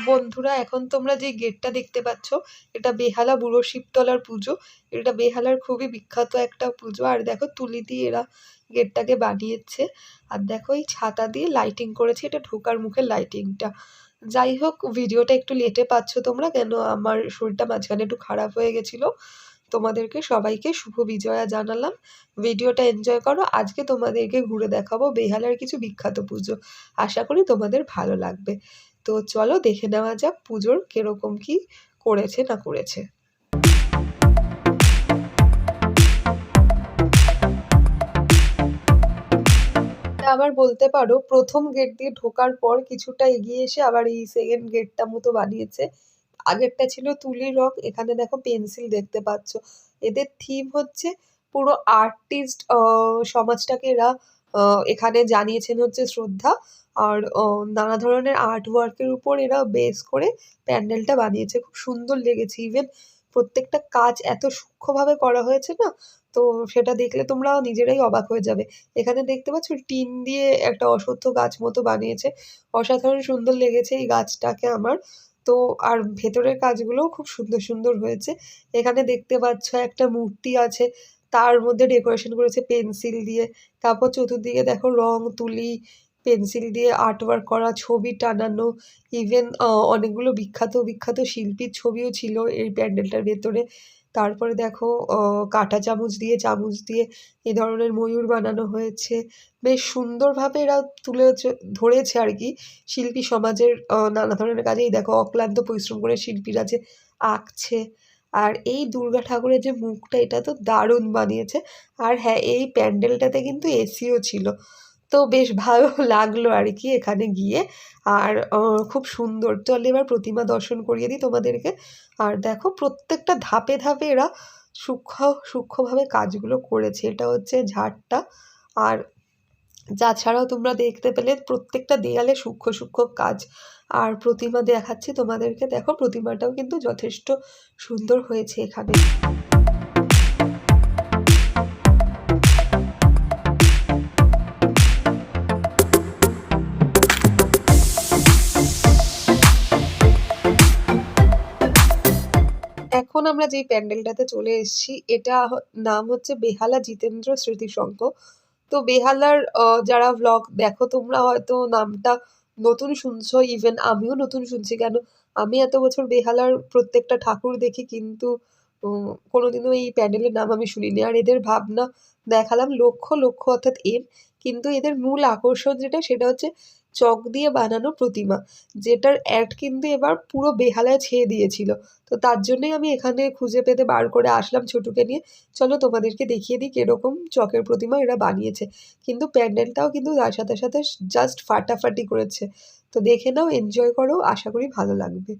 বন্ধুরা, এখন তোমরা যে গেটটা দেখতে পাচ্ছ, এটা বেহালা বুড়ো শিবতলার পুজো। এটা বেহালার খুবই বিখ্যাত একটা পুজো। আর দেখো তুলি দিয়ে এরা গেটটাকে বানিয়েছে। আর দেখো এই ছাতা দিয়ে লাইটিং করেছে, এটা ঢোকার মুখের লাইটিংটা। যাই হোক, ভিডিওটা একটু লেটে পাচ্ছ তোমরা, কেন আমার শরীরটা মাঝখানে একটু খারাপ হয়ে গেছিলো। তোমাদেরকে সবাইকে শুভ বিজয়া জানালাম। ভিডিওটা এনজয় করো। আজকে তোমাদেরকে ঘুরে দেখাবো বেহালার কিছু বিখ্যাত পুজো। আশা করি তোমাদের ভালো লাগবে। তো চলো দেখে নেওয়া যাক পুজোর কিরকম কি করেছে না করেছে। আবার বলতে পারো প্রথম গেট দিয়ে ঢোকার পর কিছুটা এগিয়ে এসে আবার এই সেকেন্ড গেটটা মতো বানিয়েছে। আগেরটা ছিল তুলির রং, এখানে দেখো পেন্সিল দেখতে পাচ্ছ। এদের থিম হচ্ছে পুরো আর্টিস্ট সমাজটাকে এরা এখানে জানিয়েছেন হচ্ছে শ্রদ্ধা। আর নানা ধরনের আর্ট ওয়ার্কের উপর এরা বেস করে প্যান্ডেলটা বানিয়েছে। খুব সুন্দর লেগেছে। ইভেন প্রত্যেকটা কাজ এত সূক্ষ্মভাবে করা হয়েছে না, তো সেটা দেখলে তোমরা নিজেরাই অবাক হয়ে যাবে। এখানে দেখতে পাচ্ছ টিন দিয়ে একটা অশ্বত্থ গাছ মতো বানিয়েছে। অসাধারণ সুন্দর লেগেছে এই গাছটাকে আমার। তো আর ভেতরের কাজগুলোও খুব সুন্দর সুন্দর হয়েছে। এখানে দেখতে পাচ্ছ একটা মূর্তি আছে, তার মধ্যে ডেকোরেশন করেছে পেন্সিল দিয়ে। তারপর চতুর্দিকে দেখো রং তুলি, পেন্সিল দিয়ে আর্টওয়ার্ক করা, ছবি টানানো। ইভেন অনেকগুলো বিখ্যাত বিখ্যাত শিল্পীর ছবিও ছিল এই প্যান্ডেলটার ভেতরে। তারপরে দেখো কাঁটা চামচ দিয়ে এই ধরনের ময়ূর বানানো হয়েছে। বেশ সুন্দরভাবে এরা ধরেছে আর কি শিল্পী সমাজের নানা ধরনের কাজে। এই দেখো অক্লান্ত পরিশ্রম করে শিল্পীরা যে আঁকছে। আর এই দুর্গা ঠাকুরের যে মুখটা, এটা তো দারুণ বানিয়েছে। আর হ্যাঁ, এই প্যান্ডেলটাতে কিন্তু এসিও ছিল। তো বেশ ভালো লাগলো আর কি এখানে গিয়ে। আর খুব সুন্দর। চল এবার প্রতিমা দর্শন করিয়ে দিই তোমাদেরকে। আর দেখো প্রত্যেকটা ধাপে ধাপে এরা সূক্ষ্মভাবে কাজগুলো করেছে। এটা হচ্ছে ঝাড়টা। আর তাছাড়াও তোমরা দেখতে পেলে প্রত্যেকটা দেয়ালে সূক্ষ্ম সূক্ষ্ম কাজ। আর প্রতিমা দেখাচ্ছি তোমাদেরকে, দেখো প্রতিমাটাও কিন্তু যথেষ্ট সুন্দর হয়েছে এখানে। এখন আমরা যেই প্যান্ডেলটাতে চলে এসেছি, এটা নাম হচ্ছে বেহালা জিতেন্দ্র স্মৃতি সংঘ। তো বেহালার যারা ব্লগ দেখো তোমরা হয়তো নামটা নতুন শুনছো। ইভেন আমিও নতুন শুনছি, কেন আমি এত বছর বেহালার প্রত্যেকটা ঠাকুর দেখি, কিন্তু কোনোদিনও এই প্যান্ডেলের নাম আমি শুনিনি। আর এদের ভাবনা দেখালাম লক্ষ্য লক্ষ্য অর্থাৎ এম, কিন্তু এদের মূল আকর্ষণ যেটা, সেটা হচ্ছে চক দিয়ে বানানো প্রতিমা, যেটার অ্যাড কিন্তু এবার পুরো বেহালায় ছেয়ে দিয়েছিল। তো তার জন্যই আমি এখানে খুঁজে পেতে বার করে আসলাম ছোটুকে নিয়ে। চলো তোমাদেরকে দেখিয়ে দিই কিরকম চকের প্রতিমা এরা বানিয়েছে। কিন্তু প্যান্ডেলটাও কিন্তু তার সাথে সাথে জাস্ট ফাটাফাটি করেছে। তো দেখে নাও, এনজয় করো, আশা করি ভালো লাগবে।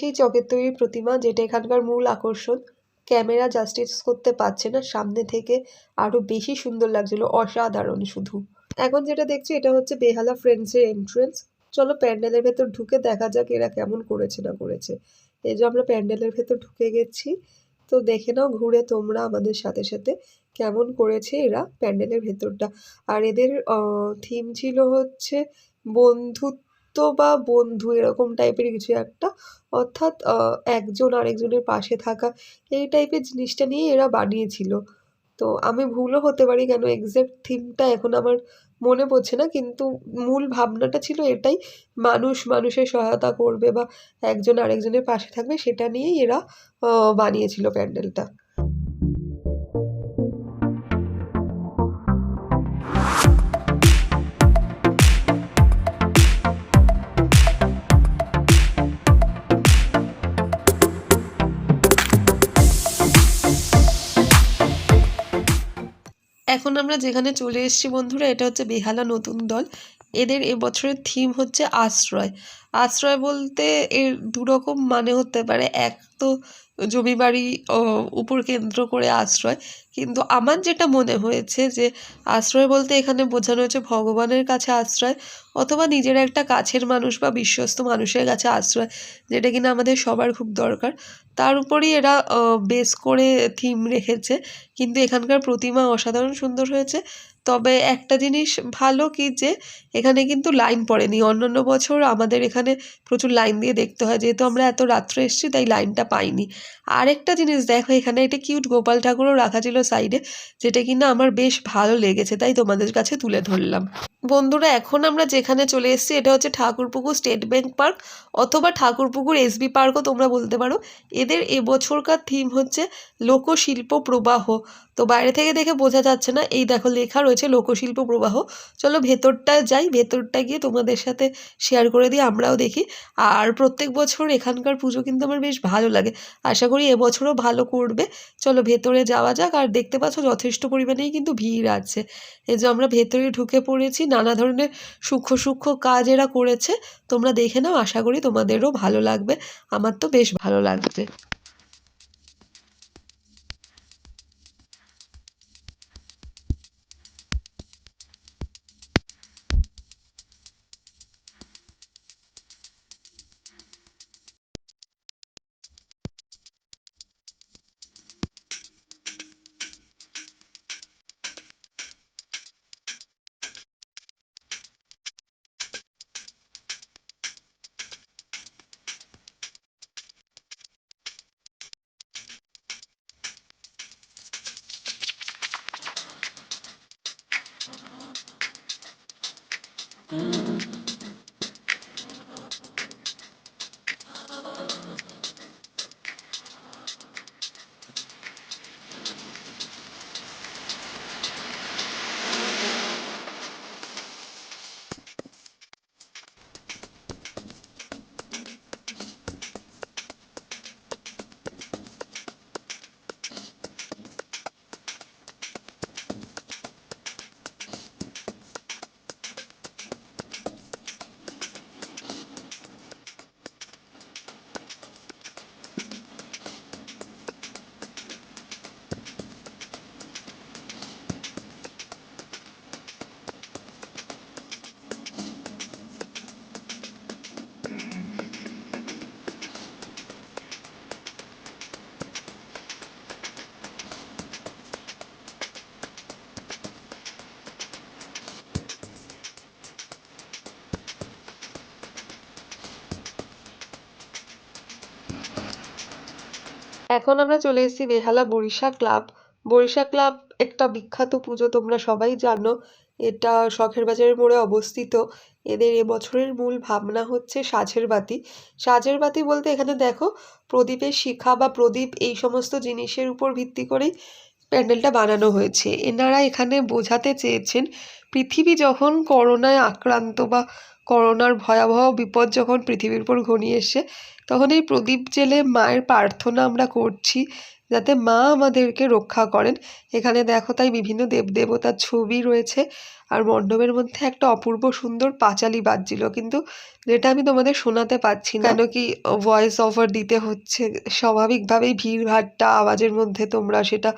সেই চকের তৈরি প্রতিমা, যেটা এখানকার মূল আকর্ষণ। ক্যামেরা জাস্টিস করতে পারছে না, সামনে থেকে আরো বেশি সুন্দর লাগছিল, অসাধারণ শুধু। এখন যেটা দেখছি এটা হচ্ছে বেহালা ফ্রেন্ডসের এন্ট্রেন্স। চলো প্যান্ডেলের ভেতর ঢুকে দেখা যাক এরা কেমন করেছে না করেছে। এই যে আমরা প্যান্ডেলের ভেতর ঢুকে গেছি। তো দেখে নাও ঘুরে তোমরা আমাদের সাথে সাথে কেমন করেছে এরা প্যান্ডেলের ভেতরটা। আর এদের থিম ছিল হচ্ছে বন্ধুত্ব বা বন্ধু, এরকম টাইপের কিছু একটা। অর্থাৎ একজন আরেকজনের পাশে থাকা, এই টাইপের জিনিসটা নিয়ে এরা বানিয়েছিল। তো আমি ভুলও হতে পারি, কেন এক্সাক্ট থিমটা এখন আমার মনে পড়ছে না, কিন্তু মূল ভাবনাটা ছিল এটাই। মানুষ মানুষের সহায়তা করবে বা একজন আরেকজনের পাশে থাকবে, সেটা নিয়েই এরা বানিয়েছিল প্যান্ডেলটা। এখন আমরা যেখানে চলে এসেছি বন্ধুরা, এটা হচ্ছে বেহালা নতুন দল। এদের এবছরের থিম হচ্ছে আশ্রয়। আশ্রয় বলতে এর দুরকম মানে হতে পারে। এক তো জমি বাড়ি উপর কেন্দ্র করে আশ্রয়, কিন্তু আমার যেটা মনে হয়েছে যে আশ্রয় বলতে এখানে বোঝানো হচ্ছে ভগবানের কাছে আশ্রয়, অথবা নিজের একটা কাছের মানুষ বা বিশ্বস্ত মানুষের কাছে আশ্রয়, যেটা কিনা আমাদের সবার খুব দরকার। তার উপরই এরা বেস করে থিম রেখেছে। কিন্তু এখানকার প্রতিমা অসাধারণ সুন্দর হয়েছে। তবে একটা জিনিস ভালো কি, যে এখানে কিন্তু লাইন পড়েনি। অন্যান্য বছর আমাদের এখানে প্রচুর লাইন দিয়ে দেখতে হয়, যেহেতু আমরা এত রাত্রে এসেছি তাই লাইনটা পাইনি। আরেকটা জিনিস দেখো, এখানে একটা কিউট গোপাল ঠাকুরও রাখা ছিল সাইডে, যেটা কিনা আমার বেশ ভালো লেগেছে, তাই তোমাদের কাছে তুলে ধরলাম। বন্ধুরা, এখন আমরা যেখানে চলে এসেছি এটা হচ্ছে ঠাকুরপুকুর স্টেট ব্যাংক পার্ক, অথবা ঠাকুরপুকুর এসবি পার্কও তোমরা বলতে পারো। এদের এবছরকার থিম হচ্ছে লোকশিল্প প্রবাহ। তো বাইরে থেকে দেখে বোঝা যাচ্ছে না, এই দেখো লেখা রয়েছে লোকশিল্প প্রবাহ। চলো ভেতরটায় যাই, ভেতরটা গিয়ে তোমাদের সাথে শেয়ার করে দিই, আমরাও দেখি। আর প্রত্যেক বছর এখানকার পুজো কিন্তু আমার বেশ ভালো লাগে, আশা করি এবছরও ভালো করবে। চলো ভেতরে যাওয়া যাক। আর দেখতে পাচ্ছ যথেষ্ট পরিমাণেই কিন্তু ভিড় আছে। এই যে আমরা ভেতরে ঢুকে পড়েছি, নানা ধরনের সূক্ষ্ম সূক্ষ্ম কাজ এরা করেছে, তোমরা দেখে নাও, আশা করি তোমাদেরও ভালো লাগবে। আমার তো বেশ ভালো লাগছে। এখন আমরা চলে এসেছি বেহালা বরিশা ক্লাব। বরিশা ক্লাব একটা বিখ্যাত পুজো, তোমরা সবাই জানো। এটা শখের বাজারের মোড়ে অবস্থিত। এদের এবছরের মূল ভাবনা হচ্ছে সাঁঝের বাতি। সাঁঝের বাতি বলতে এখানে দেখো প্রদীপের শিখা বা প্রদীপ, এই সমস্ত জিনিসের উপর ভিত্তি করেই প্যান্ডেলটা বানানো হয়েছে। এনারা এখানে বোঝাতে চেয়েছেন পৃথিবী যখন করোনায় আক্রান্ত বা করোনার ভয়াবহ বিপদ যখন পৃথিবীর উপর ঘনিয়ে এসছে, তখন এই প্রদীপ জেলে মায়ের প্রার্থনা আমরা করছি যাতে মা আমাদেরকে রক্ষা করেন। এখানে দেখো তাই বিভিন্ন দেবদেবতার ছবি রয়েছে। আর মণ্ডপের মধ্যে একটা অপূর্ব সুন্দর পাঁচালি বাজছিল, কিন্তু যেটা আমি তোমাদের শোনাতে পারছি না, কেন কি ভয়েস ওভার দিতে হচ্ছে। স্বাভাবিকভাবেই ভিড়ভাট্টা আওয়াজের মধ্যে তোমরা সেটা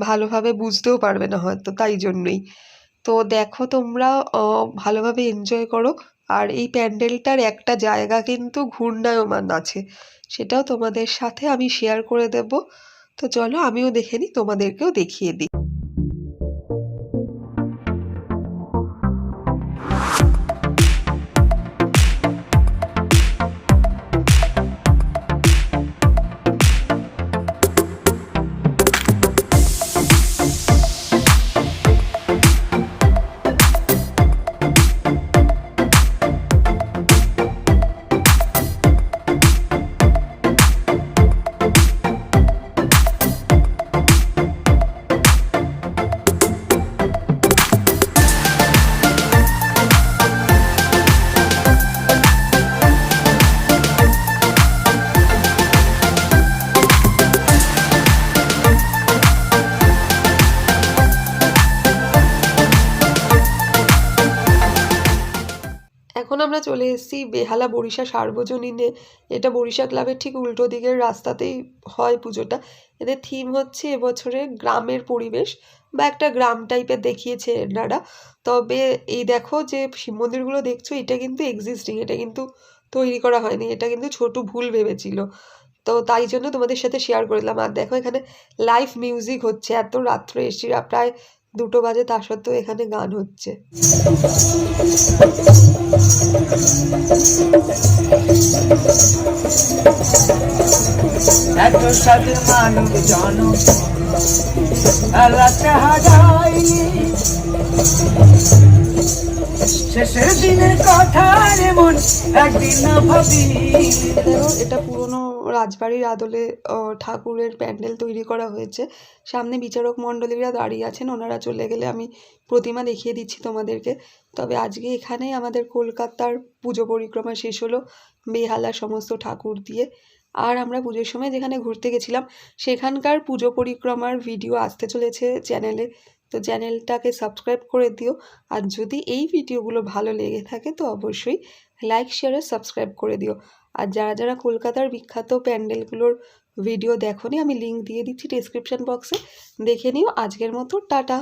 ভালোভাবে বুঝতেও পারবে না হয়তো, তাই জন্যই। তো দেখো তোমরা ভালোভাবে এনজয় করো। আর এই প্যান্ডেলটার একটা জায়গা কিন্তু ঘূর্ণায়মান আছে, সেটাও তোমাদের সাথে আমি শেয়ার করে দেব। তো চলো আমিও দেখে নিই, তোমাদেরকেও দেখিয়ে দিই। এখন আমরা চলে এসেছি বেহালা বরিশা সার্বজনীনে। এটা বরিশা ক্লাবের ঠিক উল্টো দিকের রাস্তাতেই হয় পুজোটা। এদের থিম হচ্ছে এবছরে গ্রামের পরিবেশ বা একটা গ্রাম টাইপের দেখিয়েছে এনারা। তবে এই দেখো যে শিব মন্দিরগুলো দেখছো এটা কিন্তু এক্সিস্টিং, এটা কিন্তু তৈরি করা হয়নি, এটা কিন্তু ছোট ভুল ভেবেছিল। তো তাই জন্য তোমাদের সাথে শেয়ার করলাম। আর দেখো এখানে লাইভ মিউজিক হচ্ছে, এত রাত্রে এসছি, প্রায় 2টো বাজে, তা সত্ত্বেও এখানে গান হচ্ছে। এত সাথে মানুষ জন শেষের দিনের কথা এমন একদিন না ভাবি। এটা পুরনো রাজবাড়ির আদলে ঠাকুরের প্যান্ডেল তৈরি করা হয়েছে। সামনে বিচারক মণ্ডলীরা দাঁড়িয়ে আছেন, ওনারা চলে গেলে আমি প্রতিমা দেখিয়ে দিচ্ছি তোমাদেরকে। তবে আজকে এখানেই আমাদের কলকাতার পুজো পরিক্রমা শেষ হলো বেহালা সমস্ত ঠাকুর দিয়ে। আর আমরা পুজোর সময় যেখানে ঘুরতে গেছিলাম সেখানকার পুজো পরিক্রমার ভিডিও আসতে চলেছে চ্যানেলে, তো চ্যানেলটাকে সাবস্ক্রাইব করে দিও। আর যদি এই ভিডিওগুলো ভালো লেগে থাকে তো অবশ্যই লাইক শেয়ার আর সাবস্ক্রাইব করে দিও। আর যারা যারা কলকাতার বিখ্যাত প্যান্ডেলগুলোর ভিডিও দেখোনি আমি লিঙ্ক দিয়ে দিচ্ছি ডেসক্রিপশন বক্সে, দেখে নিও। আজকের মতো টাটা।